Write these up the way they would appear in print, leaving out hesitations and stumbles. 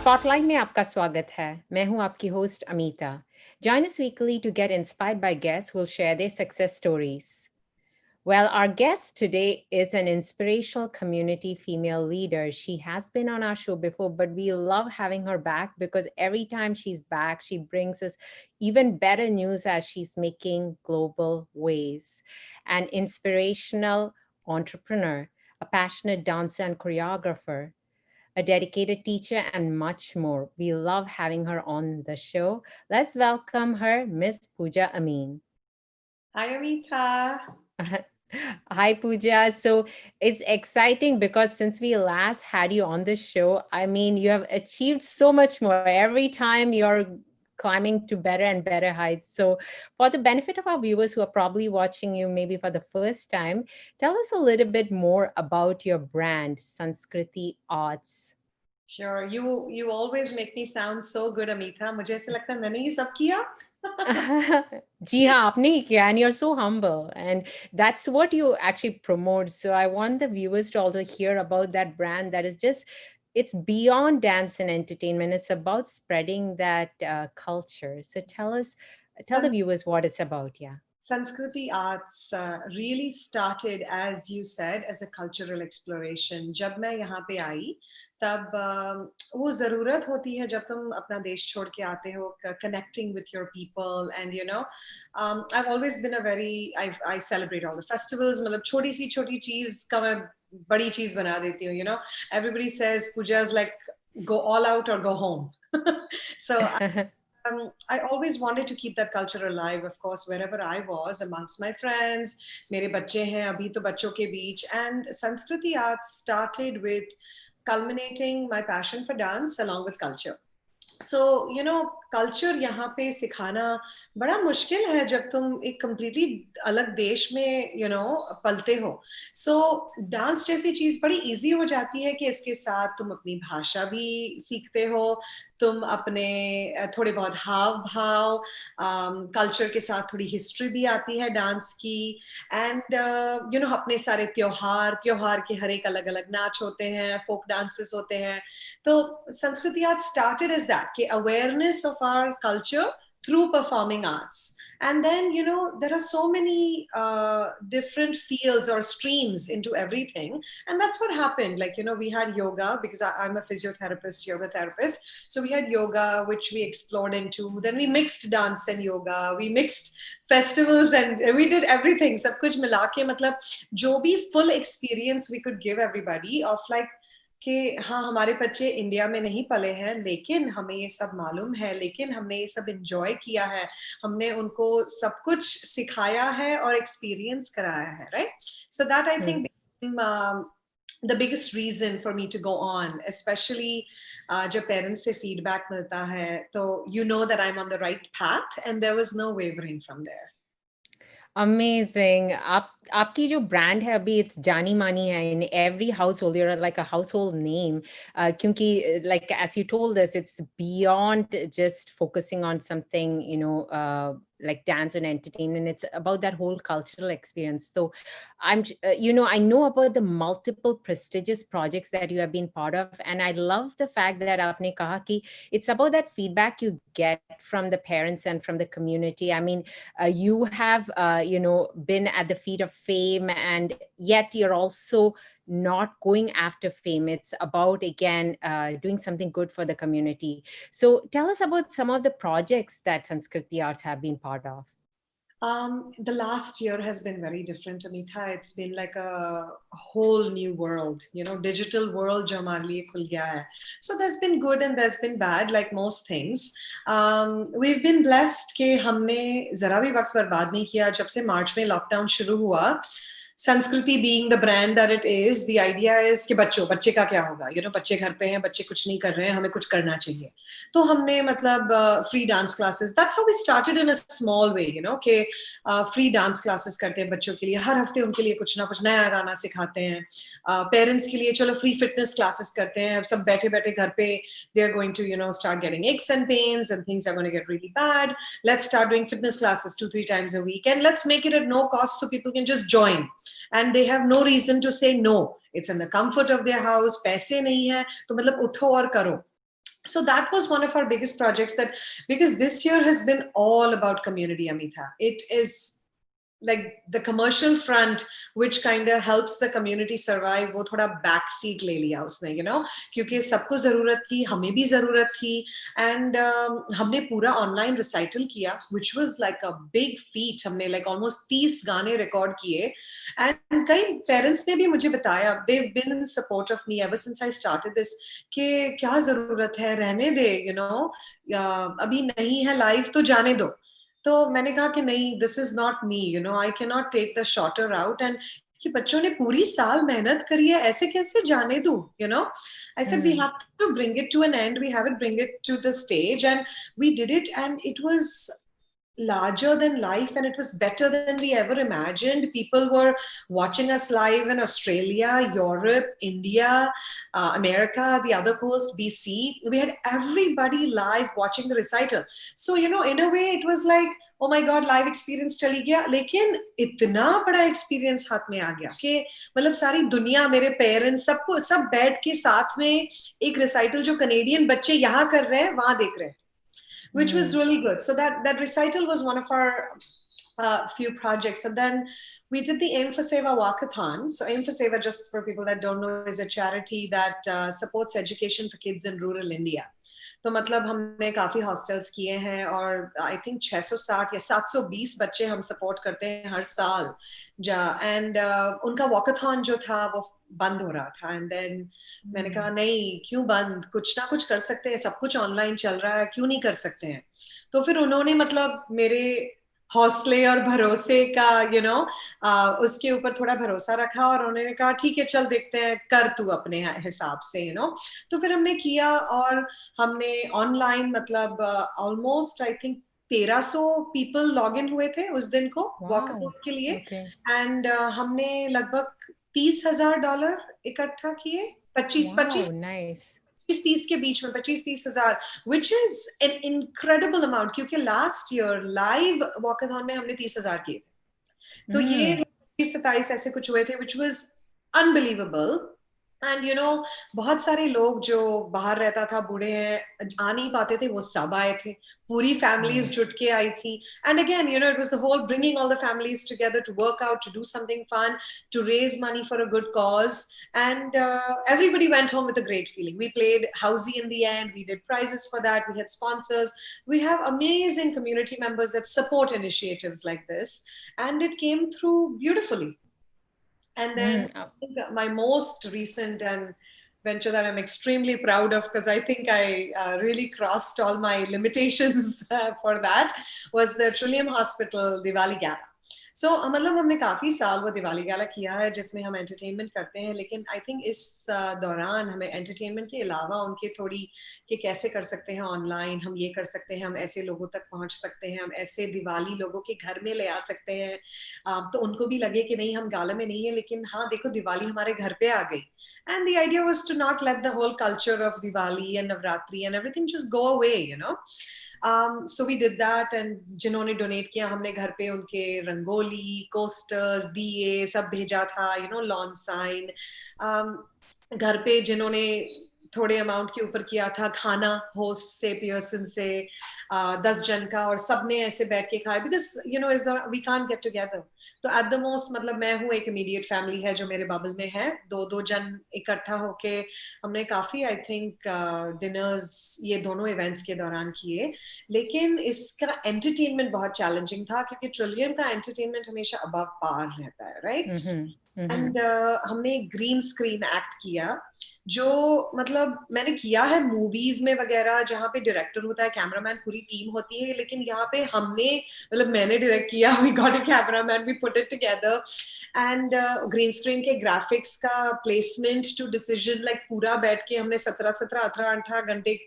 Spotlight में आपका स्वागत है। मैं हूं आपकी host Amita. Join us weekly to get inspired by guests who will share their success stories. Well, our guest today is an inspirational community female leader. She has been on our show before, but we love having her back because every time she's back, she brings us even better news as she's making global waves. An inspirational entrepreneur, a passionate dancer and choreographer, a dedicated teacher, and much more. We love having her on the show. Let's welcome her, Miss Pooja Amin. Hi, Amita. Hi, Pooja. So it's exciting because since we last had you on the show, I mean, you have achieved so much more. Every time you're climbing to better and better heights. So, for the benefit of our viewers who are probably watching you maybe for the first time, tell us a little bit more about your brand, Sanskriti Arts. Sure. You always make me sound so good, Amita. मुझे ऐसे लगता है मैंने ही सब किया. जी हाँ, आपने ही किया, and you're so humble, and that's what you actually promote. So I want the viewers to also hear about that brand that is just, it's beyond dance and entertainment. It's about spreading that culture. So tell the Sans- viewers what it's about. Yeah. Sanskriti Arts really started, as you said, as a cultural exploration. जब मैं यहाँ पे आई, तब वो ज़रूरत होती है जब तुम अपना देश छोड़ के आते हो, connecting with your people, and I've always been I celebrate all the festivals. मतलब छोटी चीज का मैं बड़ी चीज बना देती हूँ. Everybody says Puja's like go all out or go home. So I always wanted to keep that culture alive, of course, wherever I was, amongst my friends. मेरे बच्चे हैं अभी तो बच्चों के बीच. And Sanskriti Arts started with culminating my passion for dance along with culture. So, culture यहाँ पे सिखाना बड़ा मुश्किल है जब तुम एक completely अलग देश में, पलते हो. So, डांस जैसी चीज बड़ी easy हो जाती है कि इसके साथ तुम अपनी भाषा भी सीखते हो, तुम अपने थोड़े बहुत हाव भाव, कल्चर के साथ थोड़ी हिस्ट्री भी आती है डांस की. एंड अपने सारे त्योहार के हर एक अलग अलग नाच होते हैं, फोक डांसेस होते हैं. तो संस्कृति आर्ट started as that, कि awareness of our culture through performing arts. And then, there are so many different fields or streams into everything. And that's what happened. Like, we had yoga because I'm a physiotherapist, yoga therapist. So we had yoga, which we explored into. Then we mixed dance and yoga. We mixed festivals and we did everything. Sab kuch mila ke, matlab, jo bhi full experience we could give everybody of like, कि हाँ हमारे बच्चे India में नहीं पले हैं लेकिन हमें ये सब मालूम है, लेकिन हमने ये सब एंजॉय किया है, हमने उनको सब कुछ सिखाया है और एक्सपीरियंस कराया है, right? So that I think the biggest reason for me to go on, especially जब पेरेंट्स से फीडबैक मिलता है तो you know that I'm on the right path and there was no wavering from there. Amazing. आपकी जो brand है अभी it's जानी मानी है in every household, you're like a household name, क्योंकि like as you told us it's beyond just focusing on something like dance and entertainment. It's about that whole cultural experience. So I know about the multiple prestigious projects that you have been part of, and I love the fact that aapne kaha ki it's about that feedback you get from the parents and from the community. I mean, you have been at the feet of fame, and yet you're also not going after fame. It's about, again, doing something good for the community. So tell us about some of the projects that Sanskriti Arts have been part of. The last year has been very different, Amita. It's been like a whole new world, digital world जो हमारे लिए खुल गया है. So there's been good and there's been bad, like most things. We've been blessed कि हमने जरा भी वक्त बर्बाद नहीं किया. जब से मार्च में लॉकडाउन शुरू हुआ, संस्कृति being the brand that it is, the idea is कि बच्चे का क्या होगा, बच्चे घर पे हैं, बच्चे कुछ नहीं कर रहे हैं, हमें कुछ करना चाहिए. तो हमने मतलब free dance classes, that's how we started in a small way, कि फ्री डांस क्लासेस करते हैं बच्चों के लिए, हर हफ्ते उनके लिए कुछ ना कुछ नया गाना सिखाते हैं. पेरेंट्स के लिए चलो फ्री फिटनेस क्लासेस करते हैं, सब बैठे बैठे घर पे they are going to start getting aches and pains and things are going to get really bad. Let's start doing fitness classes 2-3 times a week and let's make it at no cost so people can just join and they have no reason to say no. It's in the comfort of their house, पैसे नहीं है तो मतलब उठो और करो. So that was one of our biggest projects, that because this year has been all about community, Amita. It is like the commercial front which kind of helps the community survive, वो थोड़ा back seat ले लिया उसने, you know, क्योंकि सबको जरूरत थी, हमें भी जरूरत थी, and हमने पूरा online recital किया, which was like a big feat. हमने like almost 30 गाने record किए, and कई parents ने भी मुझे बताया, they've been in support of me ever since I started this, कि क्या जरूरत है, रहने दे, you know, अभी नहीं है live तो जाने दो. तो मैंने कहा कि नहीं, this is not me, you know, I can not take the shorter route, and कि बच्चों ने पूरी साल मेहनत करी है, ऐसे कैसे जाने दूं, you know. I said we have to bring it to an end, we have it bring it to the stage, and we did it, and it was larger than life, and it was better than we ever imagined. People were watching us live in Australia, Europe, India, America, the other coast, BC. We had everybody live watching the recital. So, you know, in a way it was like, oh my god, live experience चली गया, लेकिन इतना बड़ा experience हाथ में आ गया कि मतलब सारी दुनिया, मेरे पेरेंट्स, सबको, सब बैठ के साथ में एक recital जो कनेडियन बच्चे यहाँ कर रहे हैं वहां देख रहे हैं, which was really good. So that recital was one of our few projects. And then we did the Aim for Seva Walkathon. So Aim for Seva, just for people that don't know, is a charity that supports education for kids in rural India. तो मतलब हमने काफी hostels किए हैं, और I think 660 या 720 बच्चे हम सपोर्ट करते हैं हर साल. एंड उनका वॉकाथॉन जो था वो बंद हो रहा था, एंड देन मैंने कहा नहीं, क्यों बंद, कुछ ना कुछ कर सकते हैं, सब कुछ ऑनलाइन चल रहा है, क्यों नहीं कर सकते हैं. तो फिर उन्होंने मतलब मेरे हौसले और भरोसे का, यू नो, उसके ऊपर थोड़ा भरोसा रखा, और उन्होंने कहा ठीक है, चल देखते हैं, कर तू अपने हिसाब से, यू नो. तो फिर हमने किया, और हमने ऑनलाइन मतलब almost I think 1300 people log in हुए थे उस दिन को वॉकअथॉन के लिए, एंड हमने लगभग $30,000 इकट्ठा किए, 25-30 के बीच में, 25-30 हजार, which is an incredible amount, क्योंकि लास्ट ईयर लाइव वॉकाथॉन में हमने 30,000 किए थे. तो ये 27 ऐसे कुछ हुए थे, which was unbelievable. And you no, बहुत सारे लोग जो बाहर रहता था, बूढ़े हैं, आ नहीं पाते थे, वो सब आए थे, पूरी फैमिलीज जुट के आई थी. And again, you know, it was the whole bringing all the families together to work out, to do something fun, to raise money for a good cause, and everybody went home with a great feeling. We played housey in the end, we did prizes for that, we had sponsors, we have amazing community members that support initiatives like this, and it came through beautifully. And then I think my most recent and venture that I'm extremely proud of, because I think I really crossed all my limitations for that, was the Trillium Hospital Diwali Gala. So मतलब हमने काफी साल वो दिवाली गाला किया है, जिसमें हम entertainment करते हैं, लेकिन आई थिंक इस दौरान हमें एंटरटेनमेंट के अलावा उनके थोड़ी कि कैसे कर सकते हैं ऑनलाइन, हम ये कर सकते हैं, हम ऐसे लोगों तक पहुंच सकते हैं, हम ऐसे दिवाली लोगों के घर में ले आ सकते हैं, तो उनको भी लगे कि नहीं, हम गाला में नहीं है, लेकिन हाँ देखो दिवाली हमारे घर पे आ गई. And the idea was to not let the whole culture of Diwali and Navratri and everything just go away, you know. So we did that, and जिन्होंने डोनेट किया, हमने घर पे उनके रंगोली, कोस्टर्स, दिए सब भेजा था, you know, लॉन साइन. घर पे जिन्होंने थोड़े अमाउंट के ऊपर किया था, खाना होस्ट से, पियर्सन से 10 जन का, और सबने ऐसे बैठ के खाया, because you know is we can't get together. तो एट द मोस्ट मतलब मैं हूँ, एक इमीडिएट फैमिली है जो मेरे बबल में है, 2-2 जन इकट्ठा होके हमने काफी आई थिंक डिनर्स ये दोनों इवेंट्स के दौरान किए. लेकिन इसका एंटरटेनमेंट बहुत चैलेंजिंग था, क्योंकि ट्रिलियम का एंटरटेनमेंट हमेशा अबव पार रहता है, राइट. एंड हमने ग्रीन स्क्रीन एक्ट किया, जो मतलब मैंने किया है मूवीज में वगैरह, जहाँ पे डायरेक्टर होता है, कैमरामैन, पूरी टीम होती है, लेकिन यहाँ पे हमने मतलब मैंने डायरेक्ट किया, we got a cameraman, we put it together, and green screen के ग्राफिक्स का प्लेसमेंट टू डिसीजन, लाइक पूरा बैठ के हमने 17 18 घंटे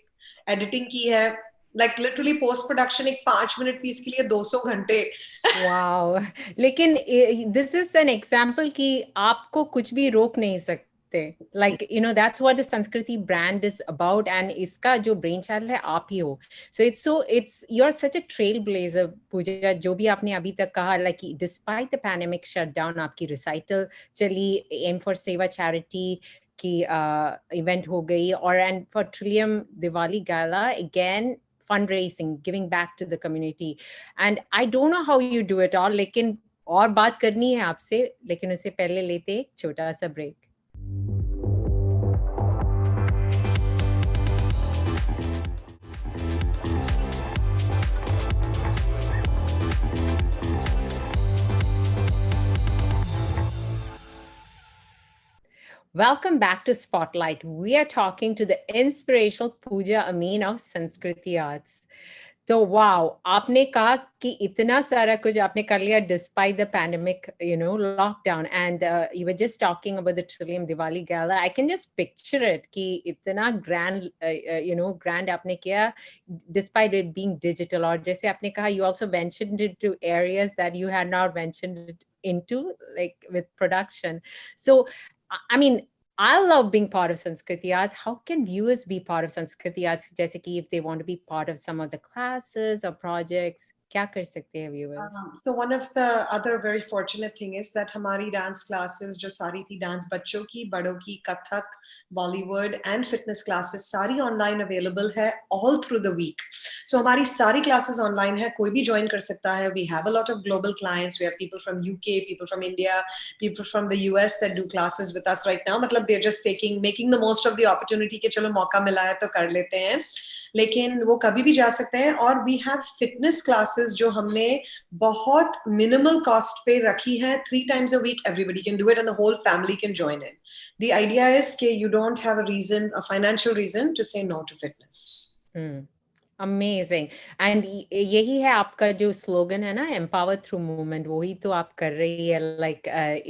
एडिटिंग की है, लाइक लिटरली पोस्ट प्रोडक्शन एक 5 मिनट पीस के लिए 200 घंटे. वाओ. लेकिन दिस इज एन एग्जाम्पल कि आपको कुछ भी रोक नहीं सकते. Like, you know, that's what the Sanskriti brand is about, and इसका जो brain child है आप ही हो. So you're such a trailblazer, Pooja. जो भी आपने अभी तक कहा, like despite the pandemic shutdown, आपकी recital चली, Aim for Seva charity आपकी इवेंट हो गई, और and for Trillium Diwali gala again fundraising, giving back to the community. And I don't know how you do it all, लेकिन और बात करनी है आपसे, लेकिन उससे पहले लेते एक छोटा सा break. Welcome back to Spotlight. We are talking to the inspirational Pooja Amin of Sanskriti Arts. तो वाओ, आपने कहा कि इतना सारा कुछ आपने कर लिया despite the pandemic, lockdown, and you were just talking about the Trillium Diwali Gala. I can just picture it कि इतना grand, grand आपने किया despite it being digital. और जैसे आपने कहा, you also ventured into areas that you had not ventured into, like with production. So I mean, I love being part of Sanskriti Arts. How can viewers be part of Sanskriti Arts? जैसे कि if they want to be part of some of the classes or projects, क्या कर सकते हैं viewers? So one of the other very fortunate thing is that हमारी dance classes जो सारी थी dance बच्चों की, बड़ों की, Kathak, Bollywood and fitness classes सारी online available है all through the week. So हमारी सारी classes online है, कोई भी join कर सकता है. We have a lot of global clients. We have people from UK, people from India, people from the US that do classes with us right now. मतलब they're just making the most of the opportunity कि चलो मौका मिला है तो कर लेते हैं. लेकिन वो कभी भी जा सकते हैं. और वी हैव फिटनेस क्लासेस जो हमने बहुत मिनिमल कॉस्ट पे रखी है. 3 times a week everybody can do it and the whole family can join in. The idea is कि you don't have a financial reason to say no to fitness. Amazing. And यही है आपका जो slogan है ना, empower through movement, वही तो आप कर रही है, like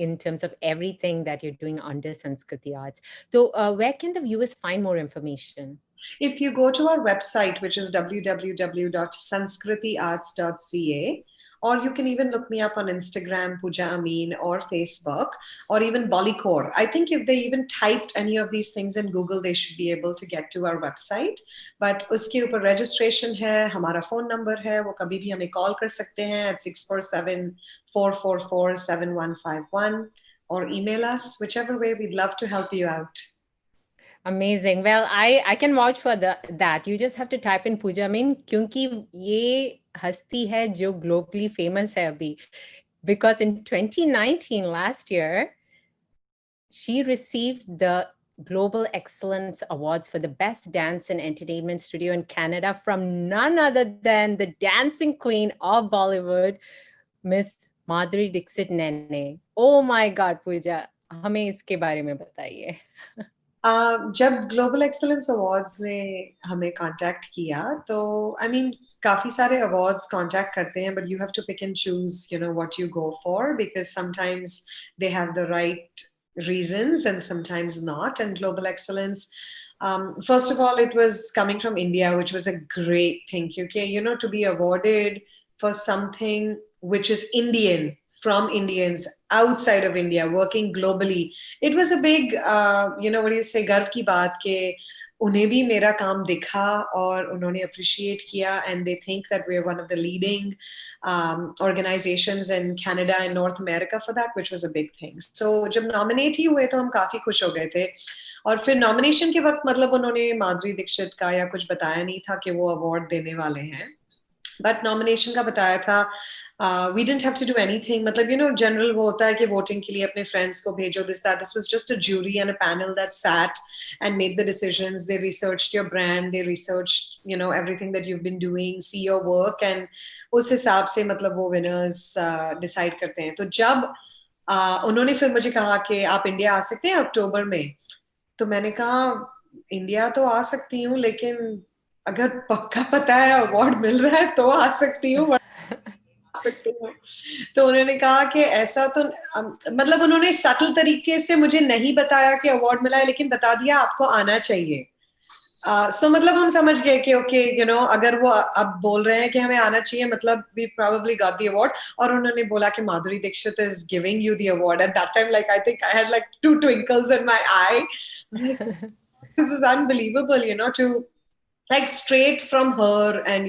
in terms of everything that you're doing under Sanskriti Arts. So where can the viewers find more information? If you go to our website, which is www.sanskritiarts.ca, or you can even look me up on Instagram, Pooja Amin, or Facebook, or even Bollycore. I think if they even typed any of these things in Google, they should be able to get to our website. But uske upar registration hai, hamara phone number hai, wo kabhi bhi hame call kar sakte hain at 647-444-7151, or email us. Whichever way, we'd love to help you out. Amazing. Well, I can vouch for that. You just have to type in Pooja Amin, क्योंकि ये हस्ती है जो globally famous है अभी. Because in 2019, last year, she received the Global Excellence Awards for the Best Dance and Entertainment Studio in Canada from none other than the dancing queen of Bollywood, Miss Madhuri Dixit Nene. Oh my God, Pooja, हमें इसके बारे में बताइए. जब global excellence awards ने हमें contact किया तो आई मीन काफी सारे अवार्ड्स कांटेक्ट करते हैं but you have to pick and choose what you go for because sometimes they have the right reasons and sometimes not. And global excellence, first of all, it was coming from India, which was a great thing. Okay, to be awarded for something which is Indian, from Indians outside of India, working globally. It was a big, what do you say, गर्व की बात के उन्हें भी मेरा काम दिखा और उन्होंने appreciate किया, and they think that we are one of the leading organizations in Canada and North America for that, which was a big thing. So जब nominate ही हुए तो हम काफी खुश हो गए थे. और फिर nomination के वक्त मतलब उन्होंने माधुरी दीक्षित का या कुछ बताया नहीं था कि वो award देने वाले हैं. But nomination का बताया था. We didn't have to do anything. मतलब general वो होता है कि voting के लिए अपने friends को भेजो, this that. This was just a jury and a panel that sat and made the decisions. They researched your brand, they researched everything that you've been doing, see your work, and उस हिसाब से मतलब वो winners decide करते हैं. तो जब उन्होंने फिर मुझे कहा कि आप इंडिया आ सकते हैं अक्टूबर में, तो मैंने कहा इंडिया तो आ सकती हूँ, लेकिन अगर पक्का पता है अवार्ड मिल रहा है तो आ सकती हूँ, सकती हूँ. तो उन्होंने कहा कि ऐसा तो मतलब उन्होंने सटल तरीके से मुझे नहीं बताया कि अवार्ड मिला है, लेकिन बता दिया आपको आना चाहिए. सो मतलब हम समझ गए कि ओके अगर वो अब बोल रहे हैं कि हमें आना चाहिए, मतलब we probably got the award. और उन्होंने बोला कि Madhuri Dixit is giving you the award. At that time, like I think I had like 2 twinkles in my eye. Like, this is unbelievable, to like straight from her, and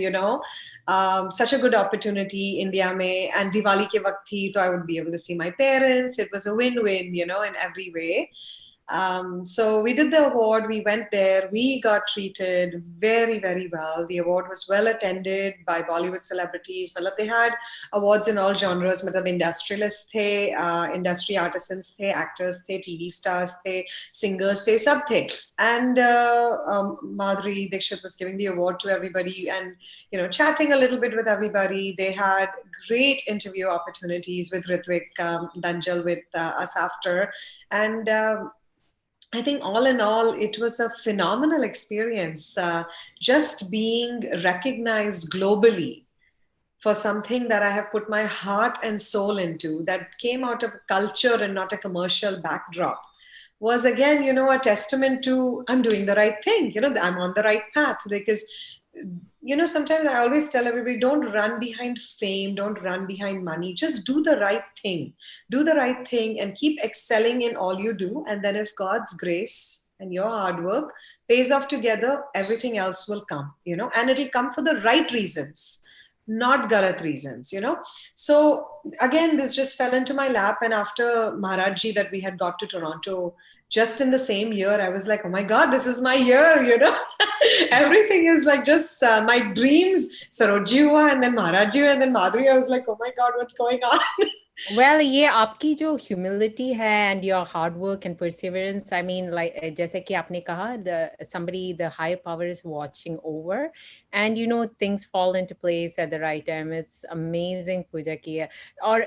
such a good opportunity India mein, and Diwali ke waqt thi, so I would be able to see my parents. It was a win-win, in every way. So we did the award, we went there, we got treated very, very well. The award was well attended by Bollywood celebrities. Matlab, they had awards in all genres. Matlab, industrialists the, industry artisans the, actors the, TV stars the, singers the, sab the. And Madhuri Dixit was giving the award to everybody and, you know, chatting a little bit with everybody. They had great interview opportunities with Ritwik Danjal with us after. And I think all in all, it was a phenomenal experience. Just being recognized globally for something that I have put my heart and soul into, that came out of culture and not a commercial backdrop, was again, you know, a testament to I'm doing the right thing. You know, I'm on the right path because, you know, sometimes I always tell everybody, don't run behind fame, don't run behind money, just do the right thing. Do the right thing and keep excelling in all you do. And then if God's grace and your hard work pays off together, everything else will come, you know, and it'll come for the right reasons, not galat reasons, you know. So again, this just fell into my lap. And after Maharajji that we had got to Toronto just in the same year, I was like, oh my God, this is my year, you know. Everything is like just my dreams. Sarojji hua and then Maharajji and then Madhuri. I was like, oh my God, what's going on? Well, ये आपकी जो humility है and your hard work and perseverance, I mean, like जैसे कि आपने कहा, the higher power is watching over, and you know things fall into place at the right time. It's amazing, Pooja ki. Or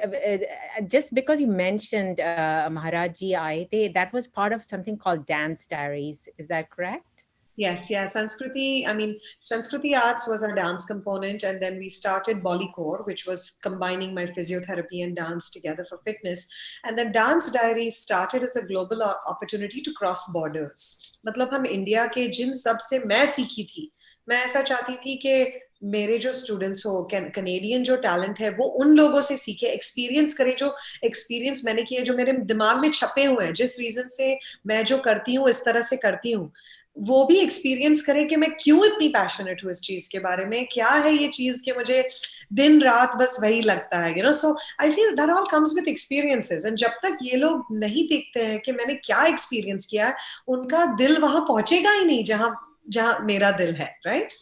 just because you mentioned Maharaj ji aaye the, that was part of something called Dance Diaries. Is that correct? Yes, yeah. Sanskriti, I mean, Sanskriti Arts was our dance component. And then we started Bollycore, which was combining my physiotherapy and dance together for fitness. And then Dance Diaries started as a global opportunity to cross borders. मतलब हम India के जिन सब से मैं सीखी थी, मैं ऐसा चाहती थी कि मेरे जो स्टूडेंट्स हो कनेडियन जो टैलेंट है वो उन लोगों से सीखे, एक्सपीरियंस करे जो एक्सपीरियंस मैंने किए, जो मेरे दिमाग में छपे हुए हैं, जिस रीजन से मैं जो करती हूँ इस तरह से करती हूँ, वो भी एक्सपीरियंस करें कि मैं क्यों इतनी पैशनेट हूँ इस चीज के बारे में, क्या है ये चीज कि मुझे दिन रात बस वही लगता है, you know. So I feel that all comes with experiences. And जब तक ये लोग नहीं देखते हैं कि मैंने क्या एक्सपीरियंस किया है, उनका दिल वहां पहुंचेगा ही नहीं जहां जहां मेरा दिल है, राइट.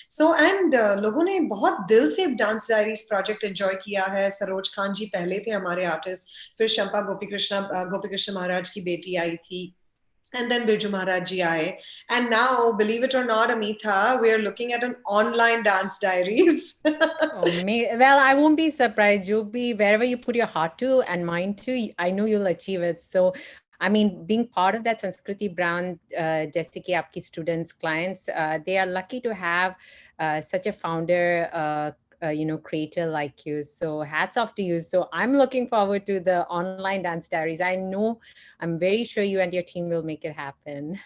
सो एंड लोगों ने बहुत दिल से डांस डायरीज प्रोजेक्ट एंजॉय किया है. सरोज खान जी पहले थे हमारे आर्टिस्ट, फिर शंपा गोपी कृष्ण महाराज की बेटी आई थी, and then Birju Maharaj ji aaye. And now, believe it or not, Amitha, we are looking at an online dance diaries. Oh, well, I won't be surprised. You'll be wherever you put your heart to and mind to, I know you'll achieve it. So, I mean, being part of that Sanskriti brand, jaise ki aapki students, clients, they are lucky to have such a founder, you know, creator like you. So hats off to you. So I'm looking forward to the online dance diaries. I know, I'm very sure you and your team will make it happen.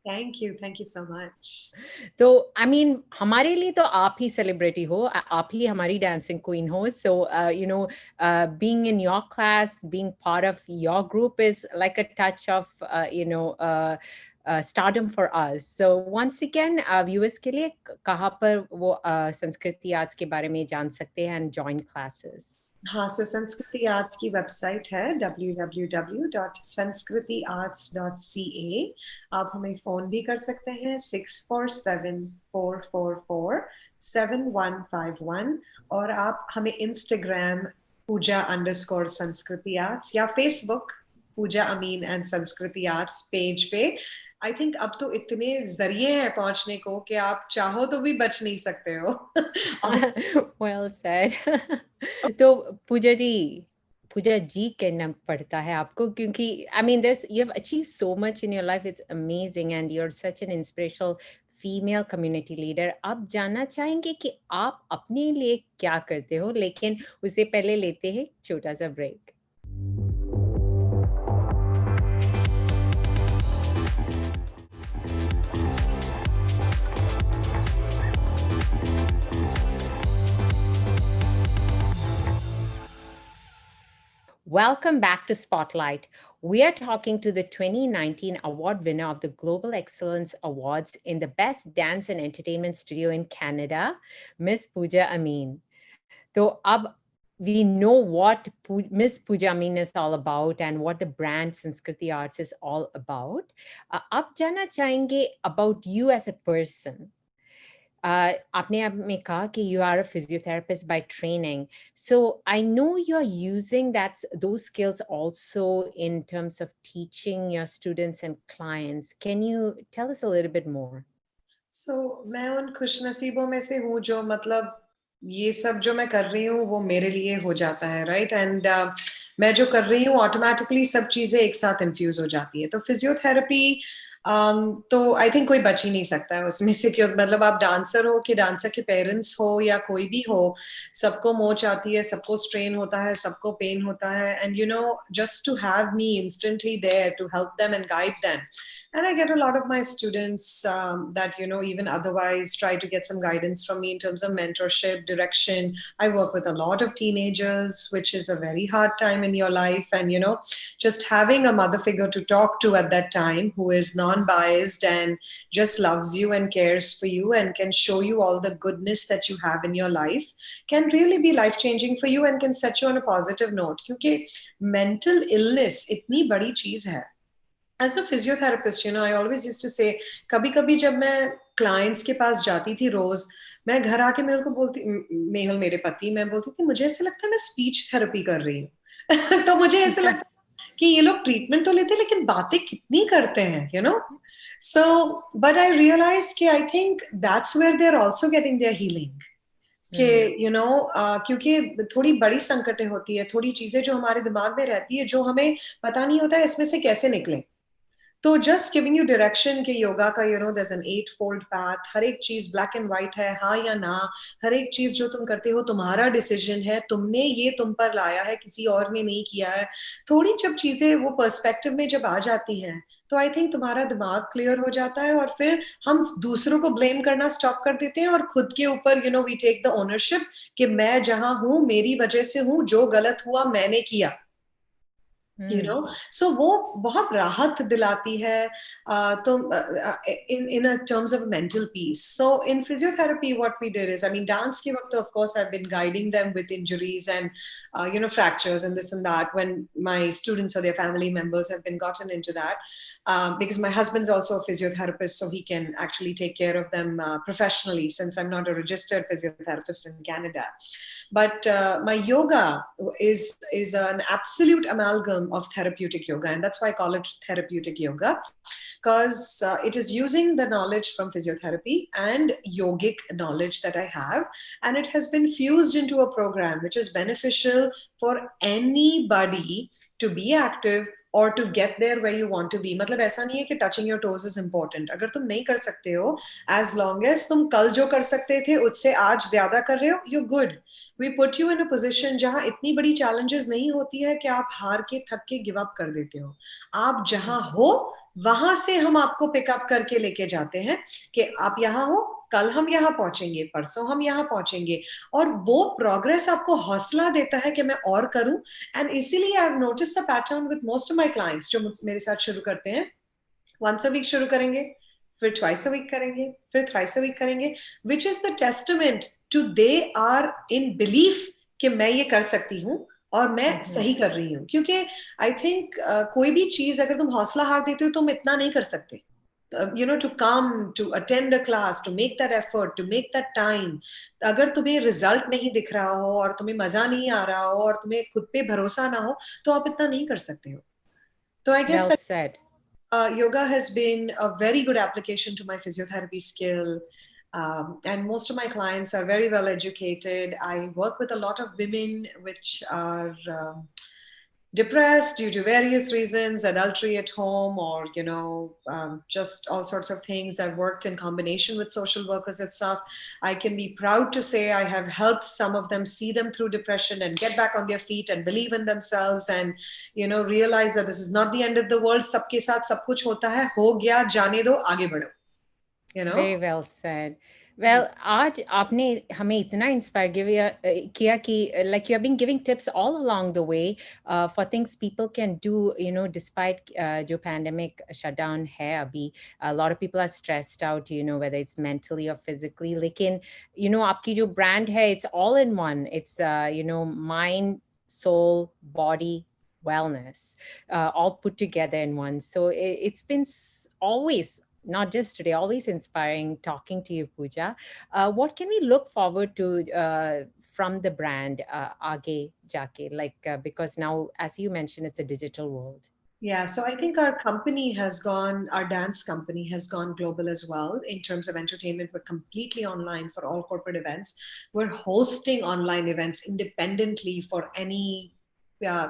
Thank you so much. तो I mean हमारे लिए तो आप ही celebrity हो, आप ही हमारी dancing queen हो. So you know, being in your class, being part of your group is like a touch of you know stardom for us. So once again, viewers के लिए कहाँ पर वो संस्कृति आर्ट्स के बारे में जान सकते हैं and join classes? हाँ, so संस्कृति आर्ट्स की वेबसाइट है www.sanskrityarts.ca. आप हमें फोन भी कर सकते हैं 647-444-7151, और आप हमें इंस्टाग्राम Pooja_Sanskriti Arts या फेसबुक पूजा अमीन एंड संस्कृति आर्ट्स पेज पे. आई थिंक अब तो इतने जरिए हैं पहुंचने को कि आप चाहो तो भी बच नहीं सकते हो. Well said. तो पूजा जी कहना पड़ता है आपको, क्योंकि I mean this, you have achieved so much in your life. It's amazing and you're such an inspirational female community leader. आप जानना चाहेंगे कि आप अपने लिए क्या करते हो, लेकिन उससे पहले लेते हैं छोटा सा break. Welcome back to Spotlight. We are talking to the 2019 award winner of the Global Excellence Awards in the Best Dance and Entertainment Studio in Canada, Miss Pooja Amin. तो अब we know what Miss Pooja Meena is all about and what the brand Sanskriti Arts is all about. आप जानना चाहेंगे about you as a person. आपने आप में कहा कि you are a physiotherapist by training. So I know you're using those skills also in terms of teaching your students and clients. Can you tell us a little bit more? So मैं उन खुशनसीबों में से हूँ जो मतलब ये सब जो मैं कर रही हूँ वो मेरे लिए हो जाता है, राइट? एंड मैं जो कर रही हूँ ऑटोमेटिकली सब चीजें एक साथ इन्फ्यूज हो जाती है। तो फिजियोथेरेपी तो आई थिंक कोई बच ही नहीं सकता है उसमें से, क्यों मतलब आप डांसर हो कि डांसर के पेरेंट्स हो या कोई भी हो, सबको मोच आती है, सबको स्ट्रेन होता है, सबको पेन होता है, and you know just to have me instantly there to help them and guide them. And I get a lot of my students that, you know, even otherwise try to get some guidance from me in terms of mentorship, direction. I work with a lot of teenagers, which is a very hard time in your life. And, you know, just having a mother figure to talk to at that time who is non-biased and just loves you and cares for you and can show you all the goodness that you have in your life can really be life-changing for you and can set you on a positive note. Because mental illness itni badi cheez hai. As a physiotherapist, you know, I always used to say, कभी कभी जब मैं clients के पास जाती थी रोज, मैं घर आके मेरे को बोलती, मेहुल मेरे पति, मैं बोलती थी मुझे ऐसा लगता है मैं स्पीच थेरेपी कर रही हूँ. तो मुझे ऐसा लगता है कि ये लोग ट्रीटमेंट तो लेते हैं लेकिन बातें कितनी करते हैं, you know. So but I realize कि I think that's where they are also getting their healing. कि यू नो क्योंकि थोड़ी बड़ी संकटें होती है, थोड़ी चीजें जो हमारे दिमाग में रहती है जो हमें पता नहीं होता है इसमें से कैसे निकले. तो जस्ट गिविंग यू डायरेक्शन के योगा का, you know, there is an 8-fold path. हर एक चीज ब्लैक एंड व्हाइट है, हाँ या ना. हर एक चीज जो तुम करते हो तुम्हारा डिसीजन है, तुमने ये तुम पर लाया है, किसी और ने नहीं किया है. थोड़ी जब चीजें वो पर्सपेक्टिव में जब आ जाती हैं तो आई थिंक तुम्हारा दिमाग क्लियर हो जाता है और फिर हम दूसरों को ब्लेम करना स्टॉप कर देते हैं और खुद के ऊपर, you know, we take the ownership कि मैं जहां हूं मेरी वजह से हूं, जो गलत हुआ मैंने किया. You know, so वो बहुत राहत दिलाती है. तो in a terms of mental peace. So in physiotherapy, what we did is, I mean, dance के वक्त, of course, I've been guiding them with injuries and you know, fractures and this and that when my students or their family members have been gotten into that. Because my husband's also a physiotherapist, so he can actually take care of them professionally, since I'm not a registered physiotherapist in Canada. But my yoga is an absolute amalgam of therapeutic yoga, and that's why I call it therapeutic yoga, because it is using the knowledge from physiotherapy and yogic knowledge that I have, and it has been fused into a program which is beneficial for anybody to be active or to get there where you want to be. मतलब ऐसा नहीं है कि touching your toes is important. अगर तुम नहीं कर सकते हो, as long as तुम कल जो कर सकते थे उससे आज ज्यादा कर रहे हो, you're good. We put you in a position जहां इतनी बड़ी challenges नहीं होती है कि आप हार के थक के give up कर देते हो. आप जहां हो वहां से हम आपको पिक अप करके लेके जाते हैं कि आप यहाँ हो, कल हम यहाँ पहुंचेंगे, परसों हम यहाँ पहुंचेंगे, और वो प्रोग्रेस आपको हौसला देता है कि मैं और करूं. एंड इसीलिए I have noticed the pattern with most of my clients जो मेरे साथ शुरू करते हैं. वंस अ वीक शुरू करेंगे, फिर ट्वाइस अ वीक करेंगे, फिर थ्राइस अ वीक करेंगे, which is the testament to they are in belief कि मैं ये कर सकती हूँ और मैं सही कर रही हूँ. क्योंकि आई थिंक कोई भी चीज अगर तुम हौसला हार देते हो तुम इतना नहीं कर सकते. You know, to come to attend a class, to make that effort, to make that time, अगर तुम्हें रिजल्ट नहीं दिख रहा हो और तुम्हें मजा नहीं आ रहा हो और तुम्हें खुद पे भरोसा ना हो तो आप इतना नहीं कर सकते हो. तो I guess Well said. yoga has been a very good application to my physiotherapy skill. And most of my clients are very well educated. I work with a lot of women which are depressed due to various reasons, adultery at home, or you know, just all sorts of things. I've worked in combination with social workers and stuff. I can be proud to say I have helped some of them see them through depression and get back on their feet and believe in themselves, and you know, realize that this is not the end of the world. सबके साथ सब कुछ होता है, हो गया, जाने दो, आगे बढ़ो. You know. Very well said. Well, आज आपने हमें इतना इंस्पायर किया कि like you have been giving tips all along the way for things people can do, you know, despite जो pandemic shutdown है अभी. A lot of people are stressed out, you know, whether it's mentally or physically. लेकिन you know आपकी जो brand है, it's all in one. It's you know, mind, soul, body, wellness, all put together in one. So it's been always, not just today, always inspiring talking to you, Pooja. What can we look forward to from the brand Aage Jaake? Like, because now, as you mentioned, it's a digital world. Yeah, so I think our company has gone, our dance company has gone global as well in terms of entertainment. We're completely online for all corporate events. We're hosting online events independently for any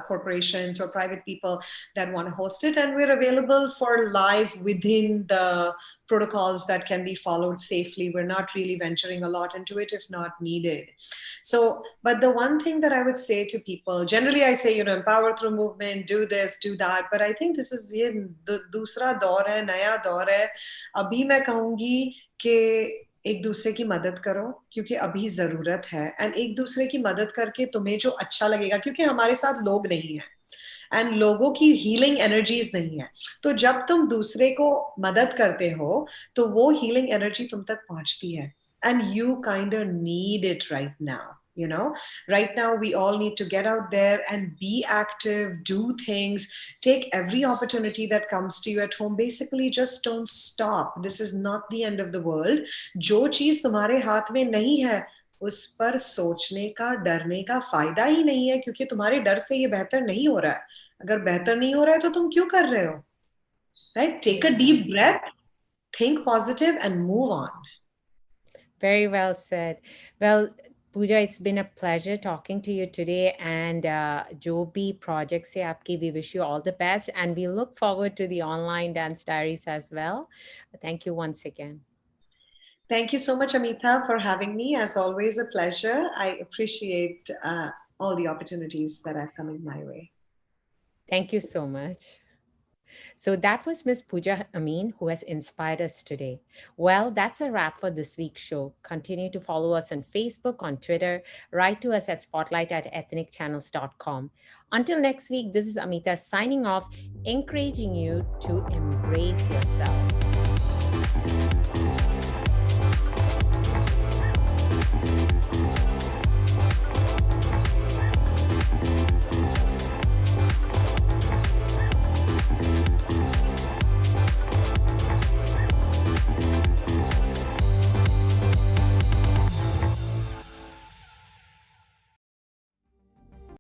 corporations or private people that want to host it. And we're available for live within the protocols that can be followed safely. We're not really venturing a lot into it if not needed. So, but the one thing that I would say to people, generally I say, you know, empower through movement, do this, do that. But I think this is ये दूसरा दौर है, नया दौर है. अभी मैं कहूंगी कि एक दूसरे की मदद करो क्योंकि अभी जरूरत है. एंड एक दूसरे की मदद करके तुम्हें जो अच्छा लगेगा, क्योंकि हमारे साथ लोग नहीं है एंड लोगों की हीलिंग एनर्जीज नहीं है. तो जब तुम दूसरे को मदद करते हो तो वो हीलिंग एनर्जी तुम तक पहुंचती है. And you kind of need it right now. You know, right now we all need to get out there and be active, do things, take every opportunity that comes to you at home. Basically, just don't stop. This is not the end of the world. जो चीज तुम्हारे हाथ में नहीं है उस पर सोचने का, डरने का फायदा ही नहीं है, क्योंकि तुम्हारे डर से ये बेहतर नहीं हो रहा है. अगर बेहतर नहीं हो रहा है तो तुम क्यों कर रहे हो? Right? Take a deep Yes. breath, think positive, and move on. Very well said. Well, Pooja, it's been a pleasure talking to you today. And जो भी projects है आपकी, we wish you all the best. And we look forward to the online dance diaries as well. Thank you once again. Thank you so much, Amita, for having me. As always, a pleasure. I appreciate all the opportunities that are coming my way. Thank you so much. So that was Miss Pooja Amin, who has inspired us today. Well, that's a wrap for this week's show. Continue to follow us on Facebook, on Twitter. Write to us at spotlight@ethnicchannels.com. Until next week, this is Amita signing off, encouraging you to embrace yourself.